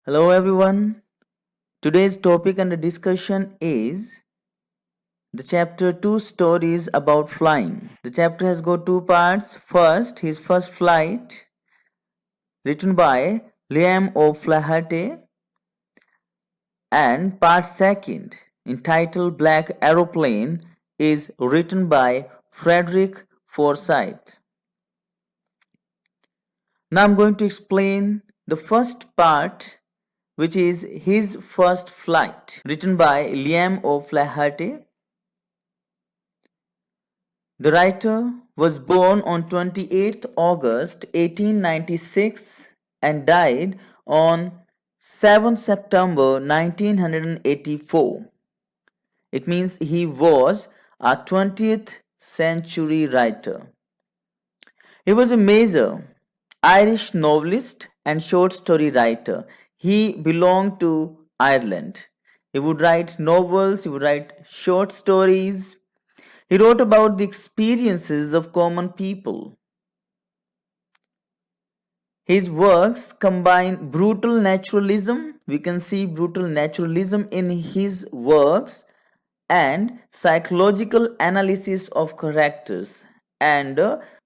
Hello everyone. Today's topic under discussion is the chapter 2 stories about flying. The chapter has got two parts. First, his first flight, written by Liam O'Flaherty, and part second, entitled Black Aeroplane, is written by Frederick Forsyth. Now I'm going to explain the first part, which is his first flight, written by Liam O'Flaherty. The writer was born on 28th August 1896 and died on 7th September 1984. It means he was a 20th century writer. He was a major Irish novelist and short story writer. He belonged to Ireland. He would write novels, he would write short stories. He wrote about the experiences of common people. His works combine brutal naturalism, we can see brutal naturalism in his works, and psychological analysis of characters. And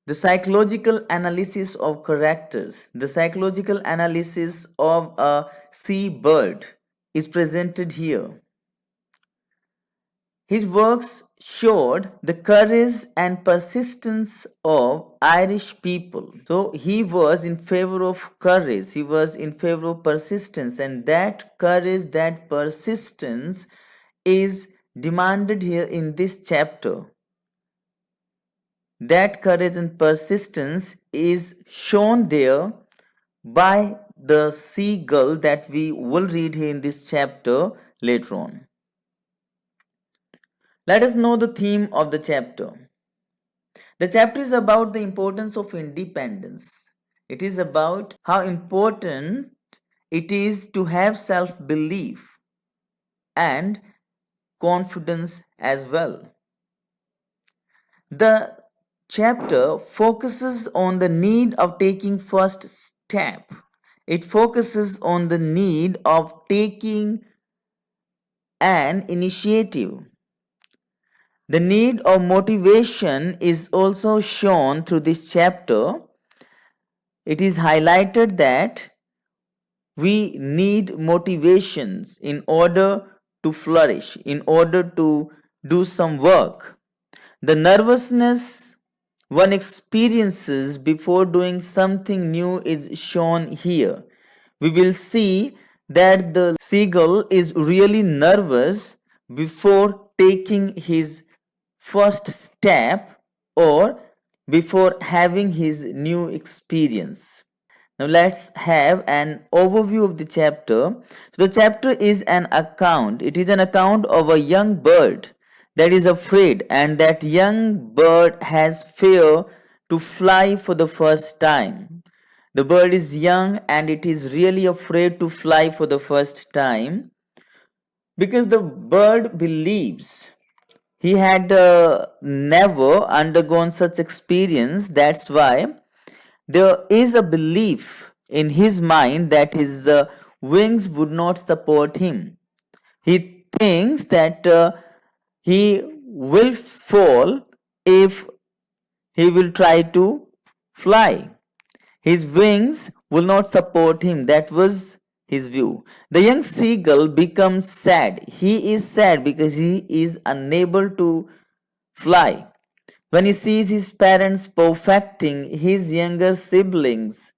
the psychological analysis of characters, the psychological analysis of a seabird is presented here. His works showed the courage and persistence of Irish people. So he was in favor of courage, he was in favor of persistence, and that courage, that persistence is demanded here in this chapter. That courage and persistence is shown there by the seagull that we will read here in this chapter later on. Let us know the theme of the chapter. The chapter is about the importance of independence. It is about how important it is to have self belief and confidence as well. The chapter focuses on the need of taking first step. It focuses on the need of taking an initiative. The need of motivation is also shown through this chapter. It is highlighted that we need motivations in order to flourish, in order to do some work. The nervousness one experiences before doing something new is shown here. We will see that the seagull is really nervous before taking his first step or before having his new experience. Now let's have an overview of the chapter. So the chapter is an account. It is an account of a young bird that is afraid, and that young bird has fear to fly for the first time. The bird is young and it is really afraid to fly for the first time because the bird believes he had never undergone such experience. That's why there is a belief in his mind that his wings would not support him. He thinks that he will fall if he will try to fly. His wings will not support him. That was his view. The young seagull becomes sad. He is sad because he is unable to fly. When he sees his parents perfecting his younger siblings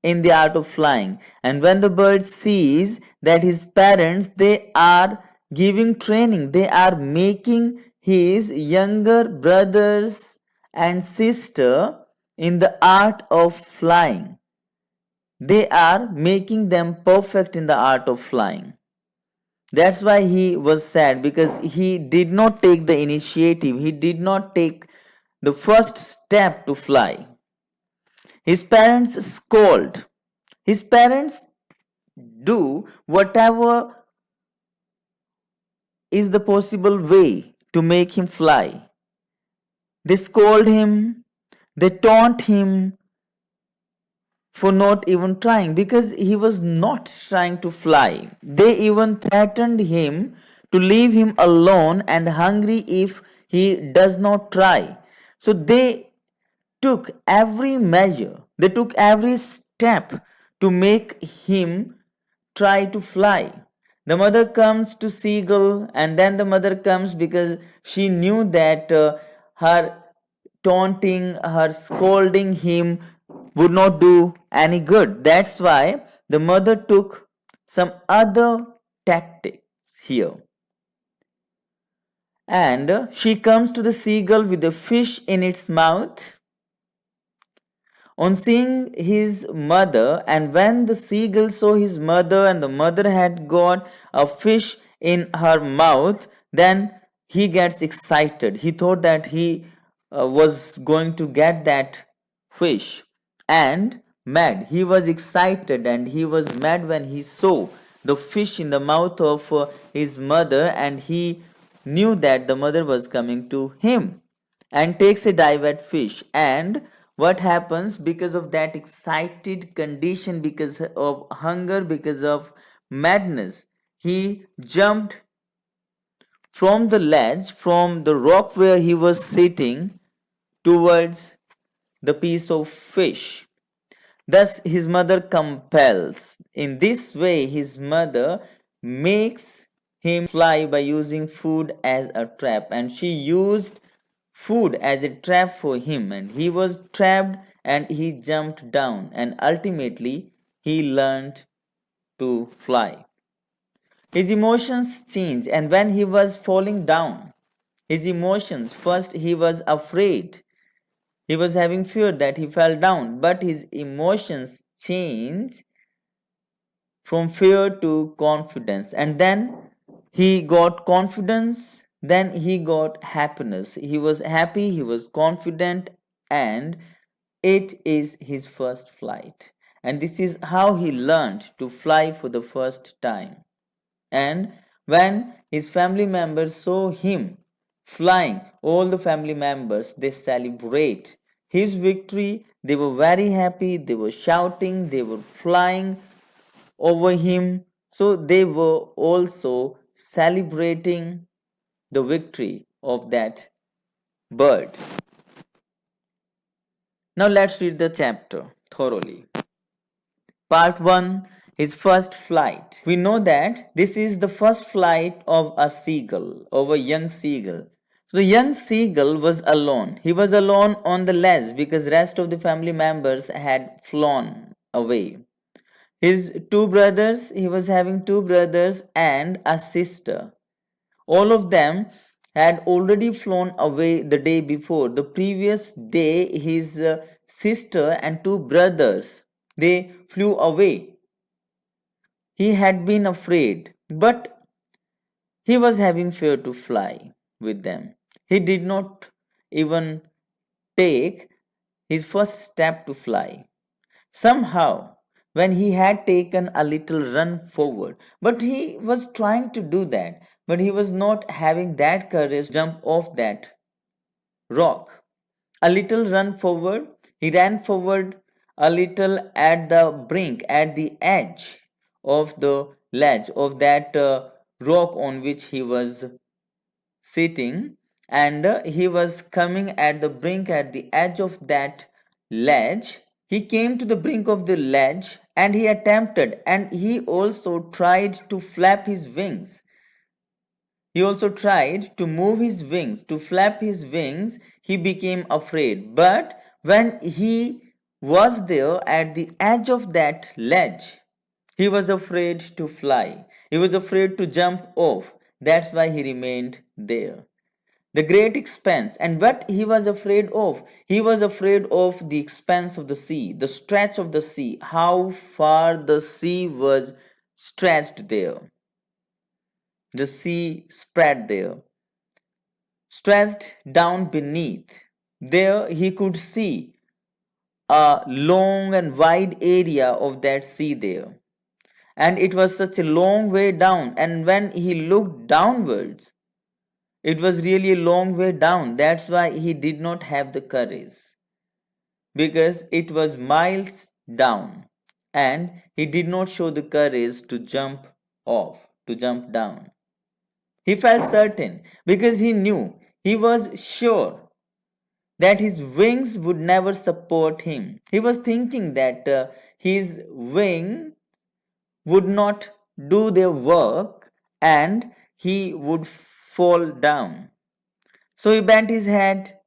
in the art of flying, and when the bird sees that his parents, they are giving training, they are making his younger brothers and sister in the art of flying, they are making them perfect in the art of flying. That's why he was sad, because he did not take the initiative, he did not take the first step to fly. His parents scold. His parents do whatever is the possible way to make him fly. They scold him, they taunt him, for not even trying, because he was not trying to fly. They even threatened him to leave him alone and hungry if he does not try. So they took every measure, they took every step to make him try to fly. The mother comes to Seagull, and then the mother comes because she knew that her taunting, her scolding him would not do any good. That's why the mother took some other tactics here. And she comes to the seagull with a fish in its mouth. On seeing his mother, and when the seagull saw his mother, and the mother had got a fish in her mouth, then he gets excited. He thought that he was going to get that fish, and mad. He was excited and he was mad when he saw the fish in the mouth of his mother, and he knew that the mother was coming to him, and takes a dive at fish. And what happens, because of that excited condition, because of hunger, because of madness, he jumped from the ledge, from the rock where he was sitting, towards the piece of fish. Thus his mother compels. In this way, his mother makes him fly by using food as a trap, and she used food as a trap for him, and he was trapped and he jumped down, and ultimately he learned to fly. His emotions changed, and when he was falling down, his emotions, first he was afraid, he was having fear that he fell down, but his emotions changed from fear to confidence, and then he got confidence, then he got happiness. He was happy, he was confident, and it is his first flight. And this is how he learned to fly for the first time. And when his family members saw him flying, all the family members, they celebrate his victory. They were very happy, they were shouting, they were flying over him. So they were also celebrating the victory of that bird. Now let's read the chapter thoroughly. Part 1, his first flight. We know that this is the first flight of a seagull, of a young seagull. So the young seagull was alone. He was alone on the ledge because rest of the family members had flown away. His two brothers, he was having two brothers and a sister. All of them had already flown away the day before. The previous day, his sister and two brothers, they flew away. He had been afraid, but he was having fear to fly with them. He did not even take his first step to fly. Somehow, when he had taken a little run forward, but he was trying to do that, but he was not having that courage to jump off that rock. A little run forward, he ran forward a little at the brink, at the edge of the ledge of that rock on which he was sitting, and he was coming at the brink, at the edge of that ledge. He came to the brink of the ledge, and he attempted, and he also tried to flap his wings. He also tried to move his wings, to flap his wings. He became afraid. But when he was there at the edge of that ledge, he was afraid to fly. He was afraid to jump off. That's why he remained there. The great expanse. And what he was afraid of? He was afraid of the expanse of the sea, the stretch of the sea, how far the sea was stretched there. The sea spread there, stretched down beneath. There he could see a long and wide area of that sea there. And it was such a long way down. And when he looked downwards, it was really a long way down. That's why he did not have the courage. Because it was miles down, and he did not show the courage to jump off, to jump down. He felt certain because he knew, he was sure that his wings would never support him. He was thinking that his wing would not do their work and he would fall down. So he bent his head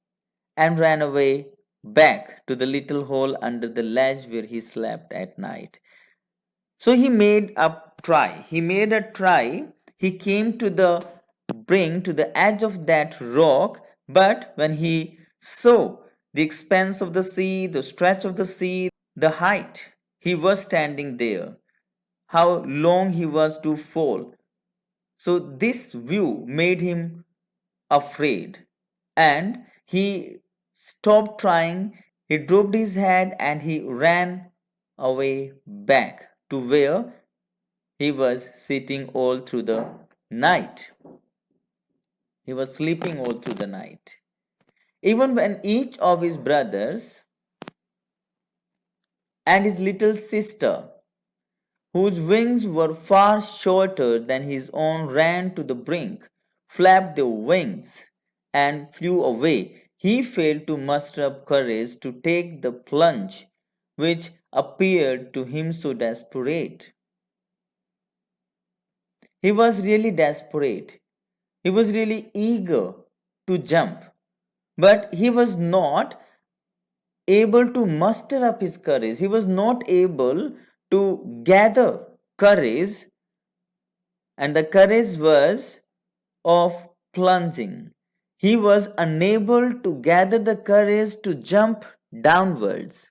and ran away back to the little hole under the ledge where he slept at night. So he made a try. He made a try. He came to the brink, to the edge of that rock, but when he saw the expanse of the sea, the stretch of the sea, the height, he was standing there, how long he was to fall. So this view made him afraid, and he stopped trying. He dropped his head and he ran away back to where he was sitting all through the night. He was sleeping all through the night. Even when each of his brothers and his little sister, whose wings were far shorter than his own, ran to the brink, flapped their wings, and flew away, he failed to muster up courage to take the plunge which appeared to him so desperate. He was really desperate. He was really eager to jump, but he was not able to muster up his courage. He was not able to gather courage, and the courage was of plunging. He was unable to gather the courage to jump downwards.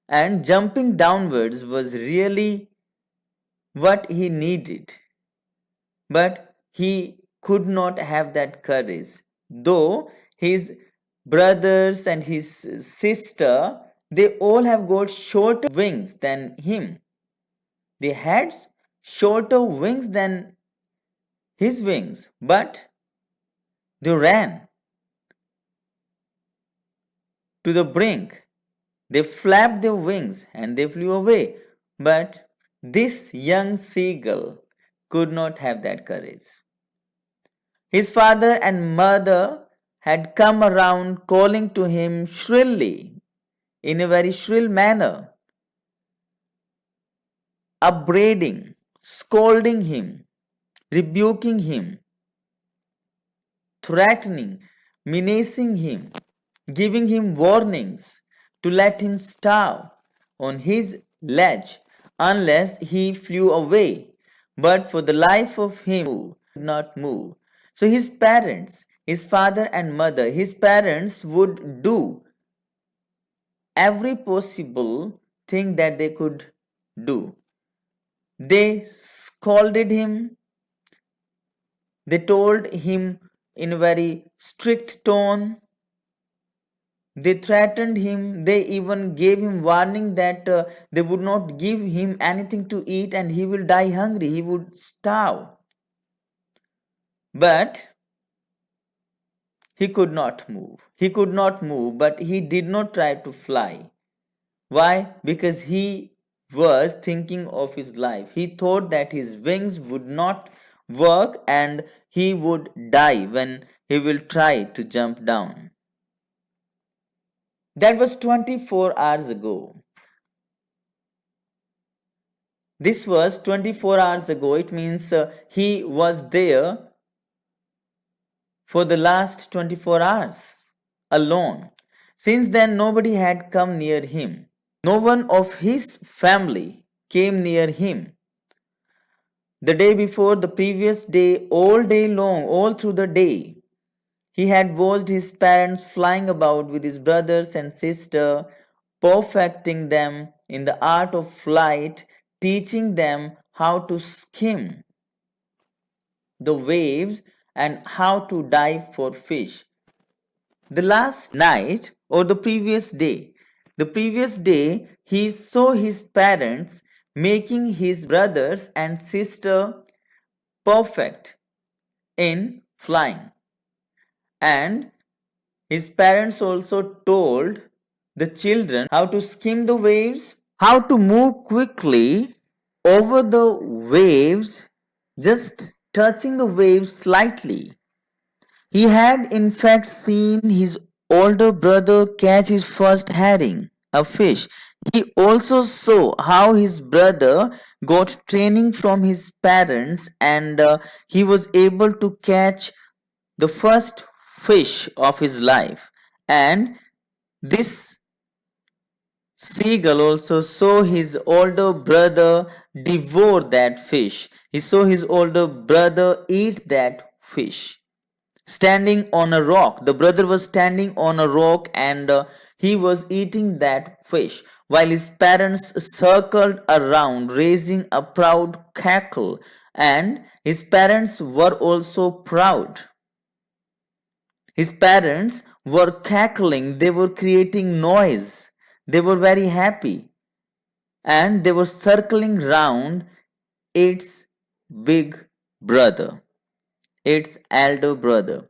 And jumping downwards was really what he needed. But he could not have that courage. Though his brothers and his sister, they all have got shorter wings than him. They had shorter wings than his wings, but they ran to the brink. They flapped their wings and they flew away. But this young seagull could not have that courage. His father and mother had come around calling to him shrilly, in a very shrill manner, upbraiding, scolding him, rebuking him, threatening, menacing him, giving him warnings to let him starve on his ledge unless he flew away. But for the life of him, he could not move. So his parents, his father and mother, his parents would do every possible thing that they could do. They scolded him, they told him in a very strict tone, they threatened him, they even gave him warning that they would not give him anything to eat and he will die hungry, he would starve. But he could not move. He could not move, but he did not try to fly. Why? Because he was thinking of his life. He thought that his wings would not work and he would die when he will try to jump down. That was 24 hours ago. This was 24 hours ago. It means he was there for the last 24 hours alone. Since then, nobody had come near him. No one of his family came near him. The day before, the previous day, all day long, all through the day, he had watched his parents flying about with his brothers and sister, perfecting them in the art of flight, teaching them how to skim the waves and how to dive for fish. The last night or the previous day, he saw his parents making his brothers and sister perfect in flying. And his parents also told the children how to skim the waves, how to move quickly over the waves, just touching the waves slightly. He had in fact seen his older brother catch his first herring, a fish. He also saw how his brother got training from his parents and he was able to catch the first fish of his life. And this seagull also saw his older brother devour that fish. He saw his older brother eat that fish. Standing on a rock, the brother was standing on a rock and he was eating that fish while his parents circled around, raising a proud cackle, and his parents were also proud. His parents were cackling, they were creating noise, they were very happy, and they were circling round its big brother, its elder brother.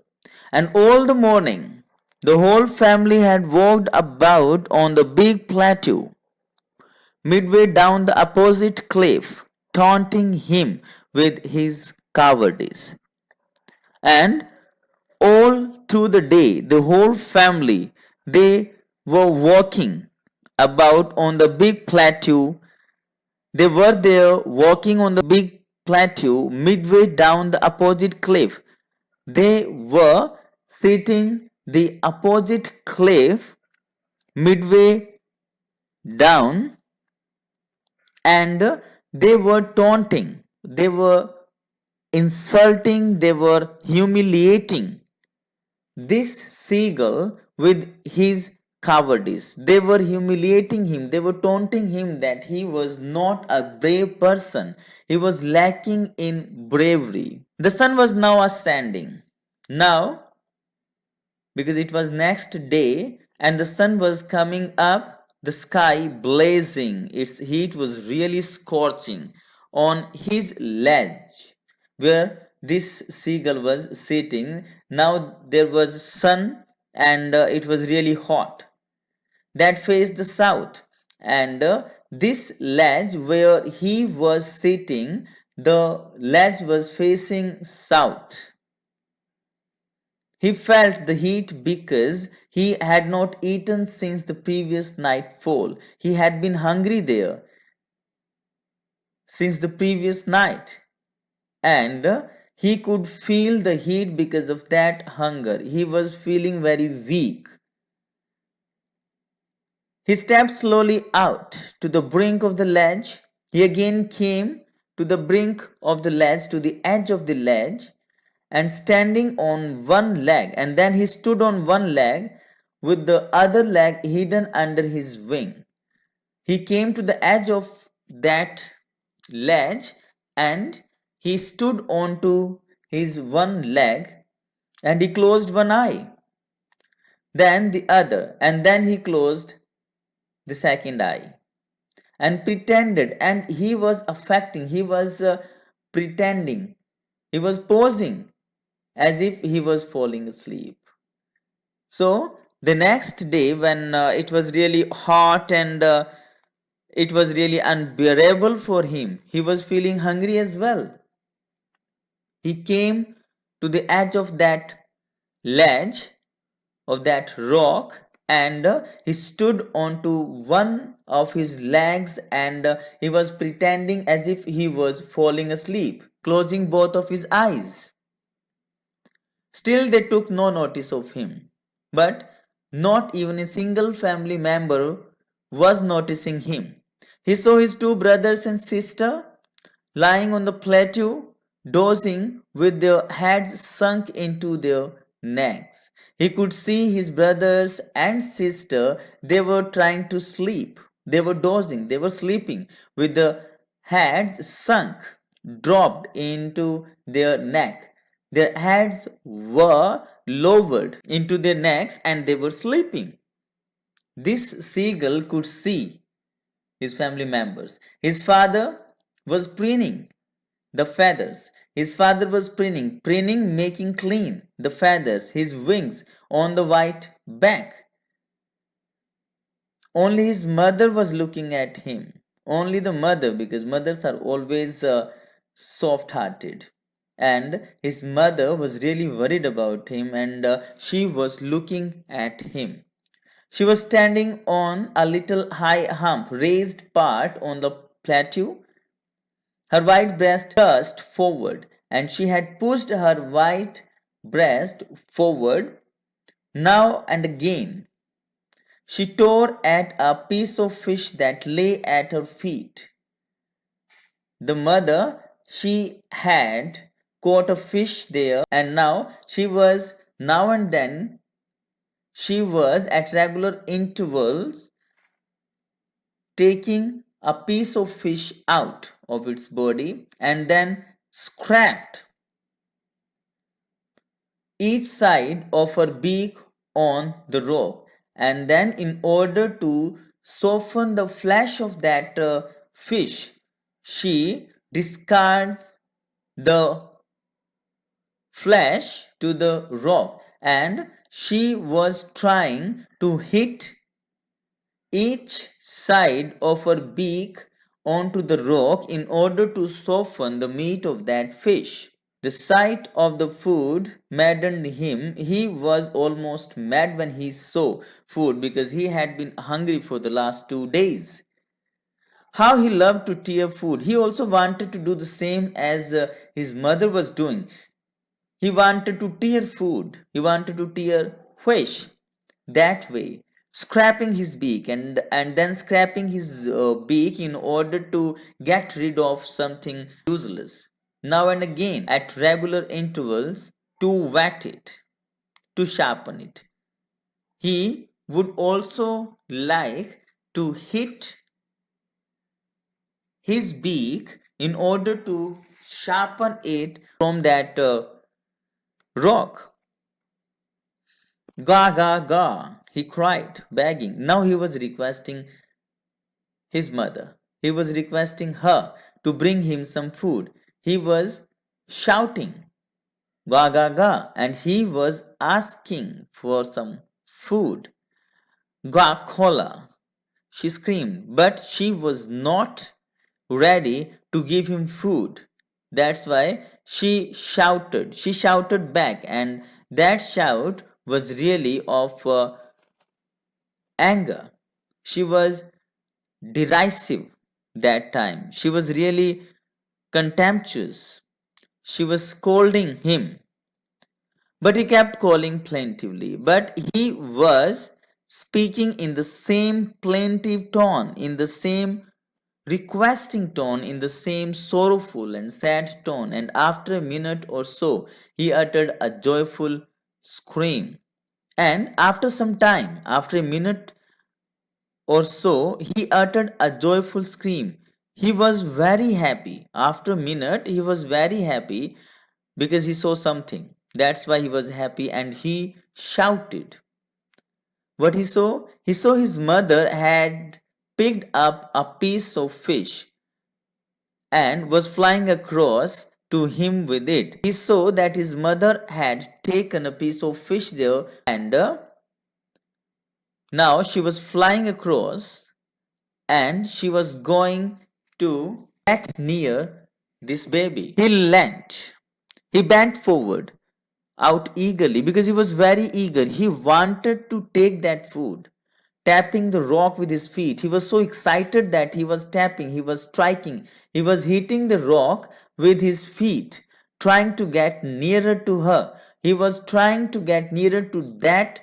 And all the morning, the whole family had walked about on the big plateau, midway down the opposite cliff, taunting him with his cowardice. And all through the day, the whole family, they were walking about on the big plateau. They were there walking on the big plateau midway down the opposite cliff. They were sitting the opposite cliff midway down, and they were taunting, they were insulting, they were humiliating this seagull with his cowardice. They were humiliating him, they were taunting him that he was not a brave person, he was lacking in bravery. The sun was now ascending. Now, because it was next day and the sun was coming up, the sky blazing, its heat was really scorching on his ledge where this seagull was sitting. Now there was sun and it was really hot that faced the south, and this ledge where he was sitting, the ledge was facing south. He felt the heat because he had not eaten since the previous nightfall. He had been hungry there since the previous night, and he could feel the heat because of that hunger. He was feeling very weak. He stepped slowly out to the brink of the ledge. He again came to the brink of the ledge, to the edge of the ledge, and standing on one leg, and then he stood on one leg with the other leg hidden under his wing. He came to the edge of that ledge and he stood onto his one leg and he closed one eye, then the other, and then he closed the second eye and pretended, and he was affecting, he was pretending, he was posing as if he was falling asleep. So the next day, when it was really hot and it was really unbearable for him, he was feeling hungry as well. He came to the edge of that ledge, of that rock, and he stood onto one of his legs and he was pretending as if he was falling asleep, closing both of his eyes. Still, they took no notice of him. But not even a single family member was noticing him. He saw his two brothers and sister lying on the plateau, dozing with their heads sunk into their necks. He could see his brothers and sister, they were trying to sleep. They were dozing, they were sleeping with the heads sunk, dropped into their neck. Their heads were lowered into their necks and they were sleeping. This seagull could see his family members. His father was preening the feathers. His father was preening, making clean the feathers, his wings on the white back. Only his mother was looking at him. Only the mother, because mothers are always soft hearted. And his mother was really worried about him, and she was looking at him. She was standing on a little high hump, raised part on the plateau, her white breast thrust forward, and she had pushed her white breast forward now and again. She tore at a piece of fish that lay at her feet. The mother, she had caught a fish there, and now and then, she was at regular intervals taking a piece of fish out of its body and then scraped each side of her beak on the rock, and then in order to soften the flesh of that fish, she discards the flesh to the rock, and she was trying to hit each side of her beak onto the rock in order to soften the meat of that fish. The sight of the food maddened him. He was almost mad when he saw food because he had been hungry for the last 2 days. How he loved to tear food. He also wanted to do the same as his mother was doing. He wanted to tear food. He wanted to tear fish that way, scraping his beak and then scraping his beak in order to get rid of something useless. Now and again, at regular intervals, to wet it, to sharpen it. He would also like to hit his beak in order to sharpen it from that rock. Ga, ga, ga, he cried, begging. Now he was requesting his mother. He was requesting her to bring him some food. He was shouting, ga, ga, ga, and he was asking for some food. Ga, cola, she screamed, but she was not ready to give him food. That's why she shouted. She shouted back, and that shout was really of anger. She was derisive that time. She was really contemptuous. She was scolding him. But he kept calling plaintively. But he was speaking in the same plaintive tone, in the same requesting tone, in the same sorrowful and sad tone. And after a minute or so, he uttered a joyful scream. And after some time, after a minute or so, he uttered a joyful scream. He was very happy. After a minute, he was very happy because he saw something. That's why he was happy and he shouted. What he saw? He saw his mother had picked up a piece of fish and was flying across to him with it. He saw that his mother had taken a piece of fish there and now she was flying across and she was going to get near this baby. He bent forward out eagerly because he was very eager. He wanted to take that food, tapping the rock with his feet. He was so excited that he was tapping, he was striking, he was hitting the rock with his feet, trying to get nearer to her. He was trying to get nearer to that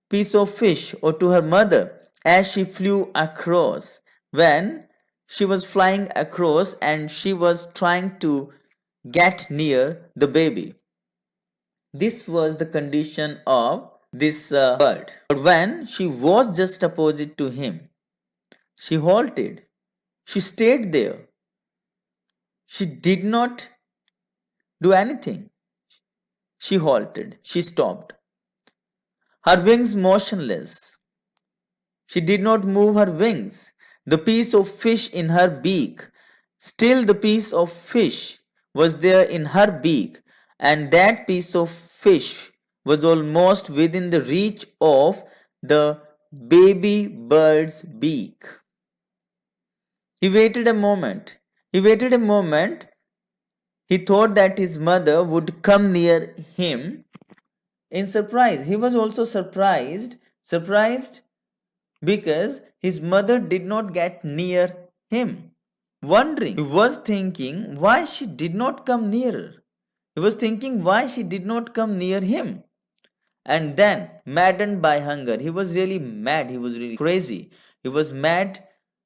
piece of fish or to her mother as she flew across. When she was flying across and she was trying to get near the baby. This was the condition of this bird. But when she was just opposite to him, she halted. She stayed there. She did not do anything. She halted. She stopped. Her wings motionless. She did not move her wings. The piece of fish in her beak, still the piece of fish was there in her beak, and that piece of fish was almost within the reach of the baby bird's beak. He waited a moment. He waited a moment. He thought that his mother would come near him in surprise. He was also surprised because his mother did not get near him. Wondering, he was thinking why she did not come nearer. He was thinking why she did not come near him. And then, maddened by hunger, he was really mad, he was really crazy. He was mad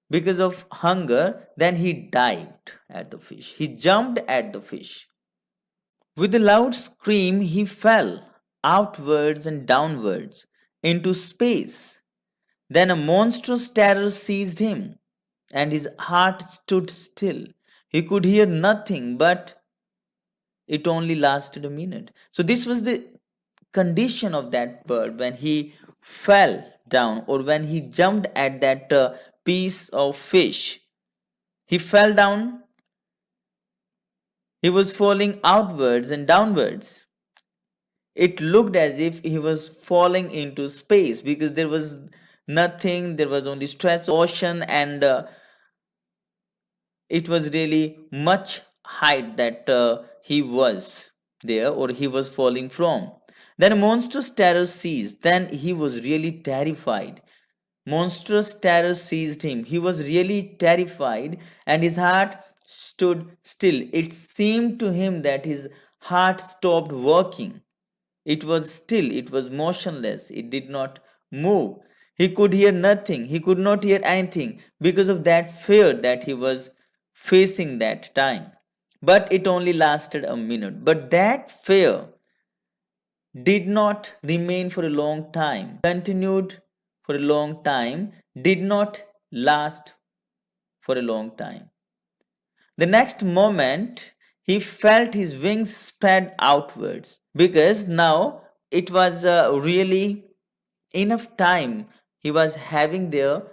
because of hunger. Then he dived at the fish. He jumped at the fish. With a loud scream, he fell outwards and downwards into space. Then a monstrous terror seized him, and his heart stood still. He could hear nothing, but it only lasted a minute. So, this was the condition of that bird when he fell down or when he jumped at that piece of fish. He fell down, he was falling outwards and downwards. It looked as if he was falling into space because there was nothing, there was only stretch ocean, and it was really much height that he was there or he was falling from. Then a monstrous terror seized. Then he was really terrified. Monstrous terror seized him. He was really terrified and his heart stood still. It seemed to him that his heart stopped working. It was still, it was motionless, it did not move. He could hear nothing, he could not hear anything because of that fear that he was facing that time. But it only lasted a minute. But that fear did not remain for a long time, continued for a long time, did not last for a long time. The next moment, he felt his wings spread outwards because now it was really enough time he was having there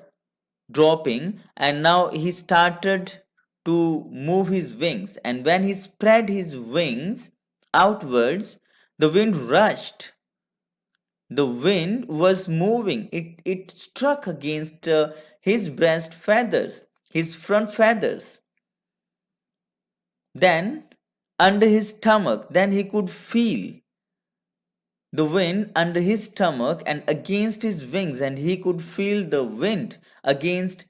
dropping, and now he started to move his wings. And when he spread his wings outwards, the wind rushed. The wind was moving. It struck against his breast feathers, his front feathers. Then, under his stomach, then he could feel the wind under his stomach and against his wings, and he could feel the wind against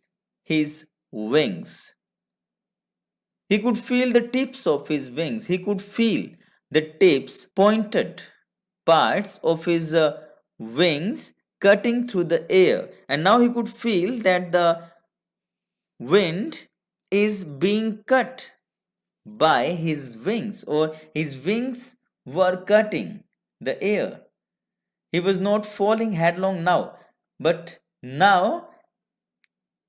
his wings. He could feel the tips of his wings. He could feel the tips, pointed parts of his wings cutting through the air. And now he could feel that the wind is being cut by his wings, or his wings were cutting the air. He was not falling headlong now, but now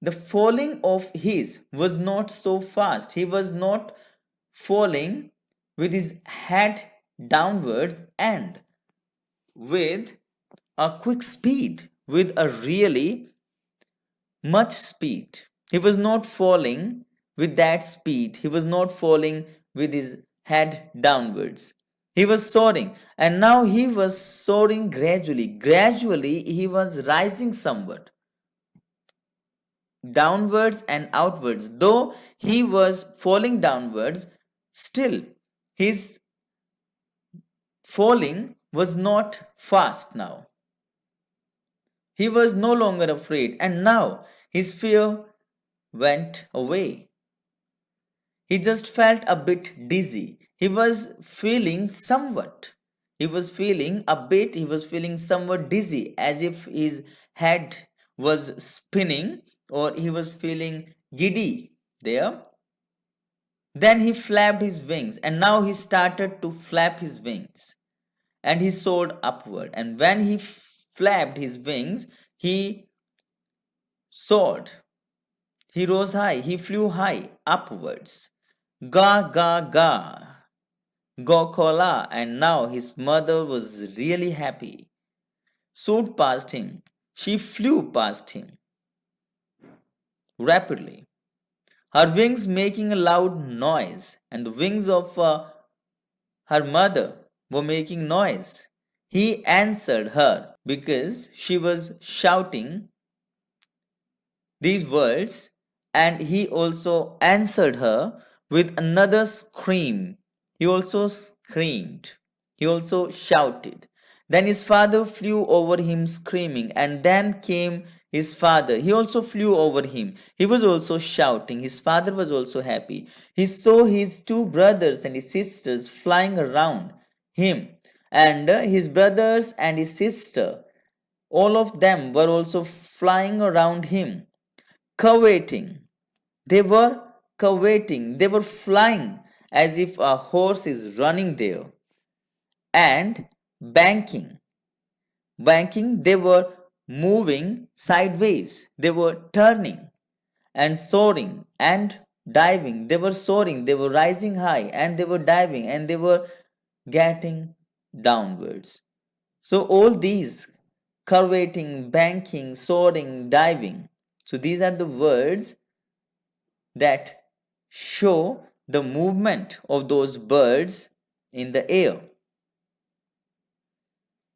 the falling of his was not so fast. He was not falling with his head downwards and with a quick speed, with a really much speed. He was not falling with that speed. He was not falling with his head downwards. He was soaring, and now he was soaring gradually. Gradually, he was rising somewhat downwards and outwards. Though he was falling downwards, still his falling was not fast now. He was no longer afraid, and now his fear went away. He just felt a bit dizzy. He was feeling somewhat. He was feeling a bit, he was feeling somewhat dizzy, as if his head was spinning or he was feeling giddy there. Then he flapped his wings, and now he started to flap his wings and he soared upward. And when he flapped his wings, he soared. He rose high, he flew high upwards. Ga ga ga, Gokola, and now his mother was really happy. Soared past him. She flew past him rapidly, her wings making a loud noise, and the wings of her mother were making noise. he answered her because she was shouting these words, and he also answered her with another scream. He also screamed. He also shouted. Then his father flew over him screaming, and then came his father. He also flew over him. He was also shouting. His father was also happy. He saw his two brothers and his sisters flying around him, and his brothers and his sister, all of them were also flying around him, curveting. They were curveting. They were flying as if a horse is running there, and banking. Banking, they were moving sideways. They were turning and soaring and diving. They were soaring. They were rising high and they were diving and they were getting downwards. So, all these curvating, banking, soaring, diving. So, these are the words that show the movement of those birds in the air.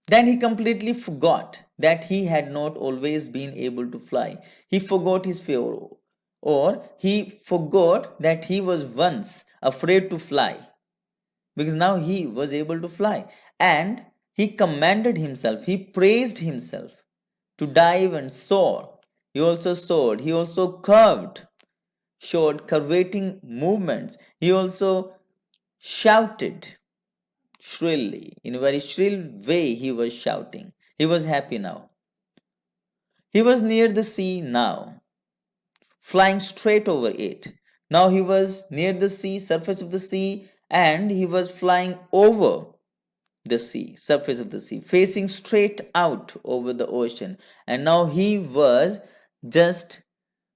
Then he completely forgot that he had not always been able to fly. He forgot his fear, or he forgot that he was once afraid to fly, because now he was able to fly. And he commanded himself, he praised himself to dive and soar. He also soared, he also curved, showed curvating movements. He also shouted shrilly. In a very shrill way, he was shouting. He was happy now. He was near the sea now, flying straight over it. Now he was near the sea, surface of the sea, and he was flying over the sea, surface of the sea, facing straight out over the ocean. And now he was just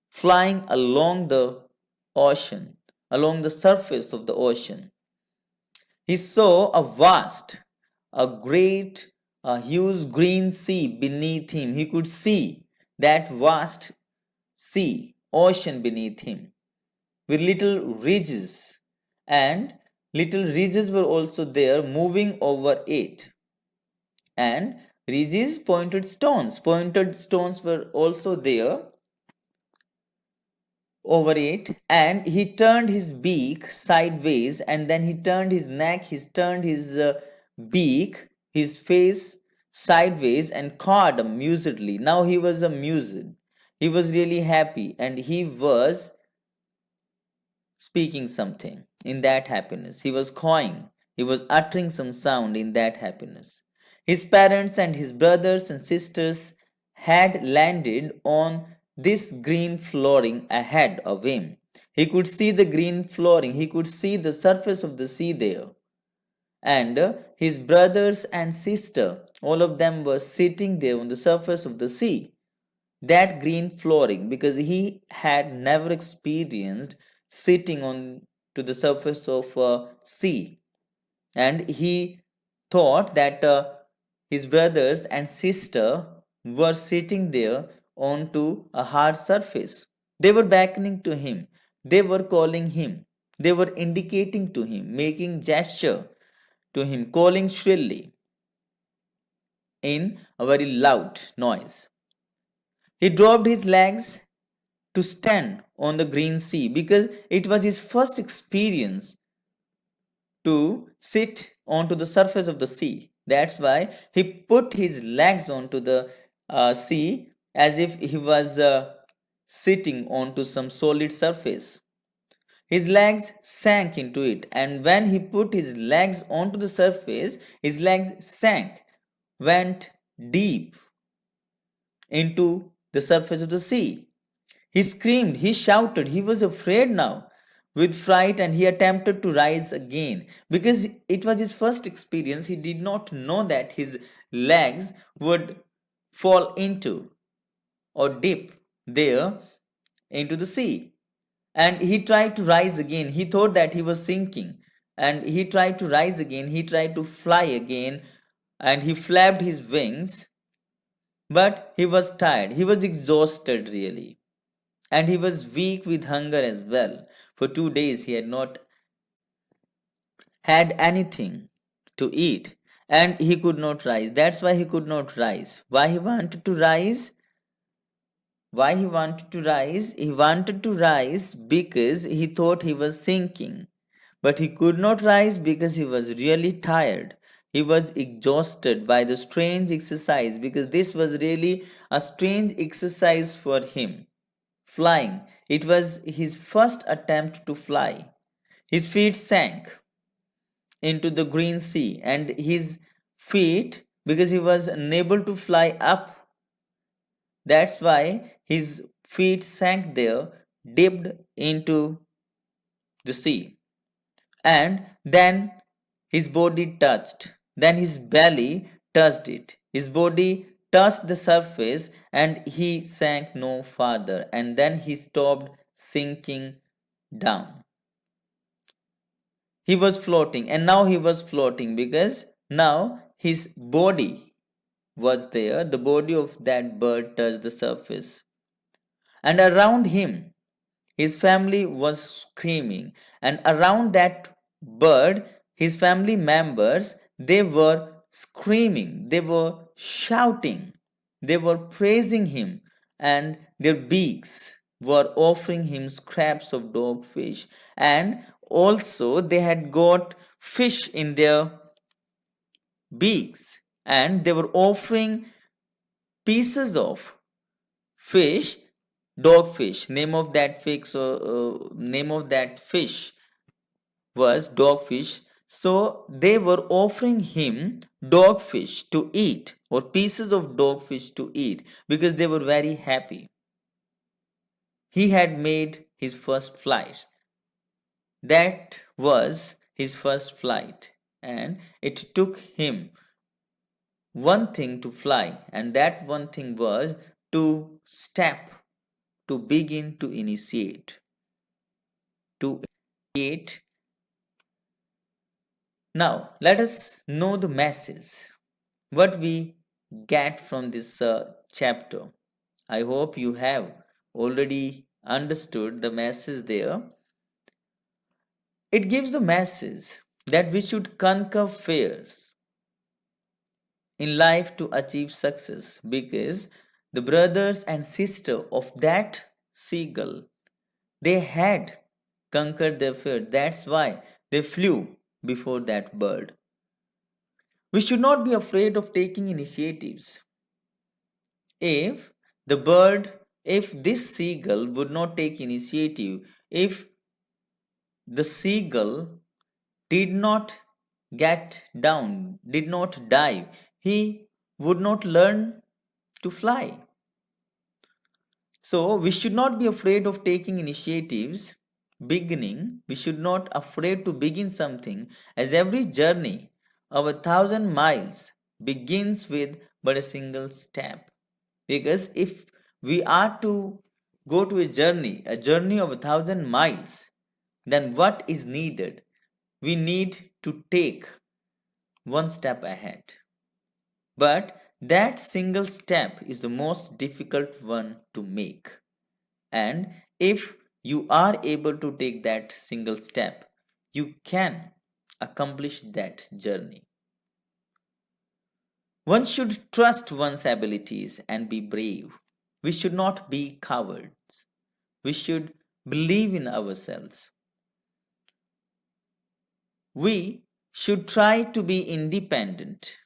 flying along the ocean, along the surface of the ocean. He saw a great, a huge green sea beneath him. He could see that vast sea, ocean beneath him, with little ridges, and little ridges were also there moving over it. And ridges, pointed stones were also there over it, and he turned his beak sideways, and then he turned his neck, he turned his beak, his face sideways, and cawed amusedly. Now he was amused, he was really happy, and he was speaking something in that happiness. He was cawing, he was uttering some sound in that happiness. His parents and his brothers and sisters had landed on this green flooring ahead of him. He could see the green flooring, he could see the surface of the sea there. And his brothers and sister, all of them were sitting there on the surface of the sea, that green flooring, because he had never experienced sitting on to the surface of a sea, and he thought that his brothers and sister were sitting there onto a hard surface. They were beckoning to him, they were calling him, they were indicating to him, making gesture to him, calling shrilly in a very loud noise. He dropped his legs to stand on the green sea because it was his first experience to sit onto the surface of the sea. That's why he put his legs onto the sea as if he was sitting onto some solid surface. His legs sank into it, and when he put his legs onto the surface, his legs sank, went deep into the surface of the sea. He screamed, he shouted, he was afraid now with fright, and he attempted to rise again because it was his first experience. He did not know that his legs would fall into or dip there into the sea. And he tried to rise again. He thought that he was sinking, and he tried to rise again. He tried to fly again, and he flapped his wings, but he was tired. He was exhausted, really. And he was weak with hunger as well. For 2 days he had not had anything to eat, and he could not rise. That's why he could not rise. Why he wanted to rise? Why he wanted to rise? He wanted to rise because he thought he was sinking. But he could not rise because he was really tired. He was exhausted by the strange exercise, because this was really a strange exercise for him. Flying. It was his first attempt to fly. His feet sank into the green sea, and his feet, because he was unable to fly up, that's why his feet sank there, dipped into the sea. And then his body touched. Then his belly touched it. His body touched the surface and he sank no farther. And then he stopped sinking down. He was floating, and now he was floating because now his body was there. The body of that bird touched the surface. And around him, his family was screaming. And around that bird, his family members, they were screaming, they were shouting, they were praising him, and their beaks were offering him scraps of dogfish. And also, they had got fish in their beaks, and they were offering pieces of fish, dogfish. Name of that fish was dogfish. So they were offering him dogfish to eat, or pieces of dogfish to eat, because they were very happy. He had made his first flight. That was his first flight, and it took him one thing to fly, and that one thing was to step, to begin to initiate, to initiate. Now, let us know the message, what we get from this chapter. I hope you have already understood the message there. It gives the message that we should conquer fears in life to achieve success, because the brothers and sister of that seagull, they had conquered their fear. That's why they flew before that bird. We should not be afraid of taking initiatives. If the bird, if this seagull would not take initiative, if the seagull did not get down, did not dive, he would not learn to fly. So we should not be afraid of taking initiatives, beginning. We should not afraid to begin something, as every journey of 1,000 miles begins with but a single step. Because if we are to go to a journey of 1,000 miles, then what is needed? We need to take one step ahead. But that single step is the most difficult one to make. And if you are able to take that single step, you can accomplish that journey. One should trust one's abilities and be brave. We should not be cowards. We should believe in ourselves. We should try to be independent.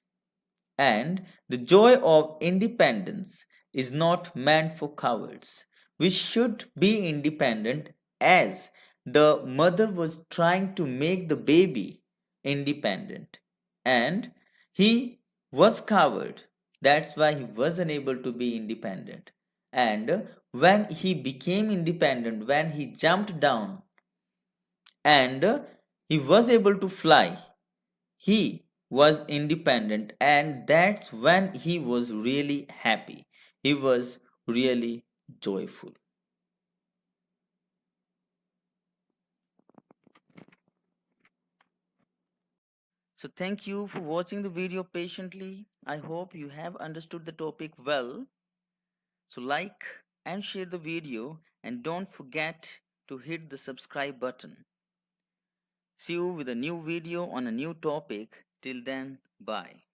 And the joy of independence is not meant for cowards. We should be independent, as the mother was trying to make the baby independent. And he was coward. That's why he was unable to be independent. And when he became independent, when he jumped down and he was able to fly, he was independent, and that's when he was really happy. He was really joyful. So thank you for watching the video patiently. I hope you have understood the topic well. So like and share the video, and don't forget to hit the subscribe button. See you with a new video on a new topic. Till then, Bye.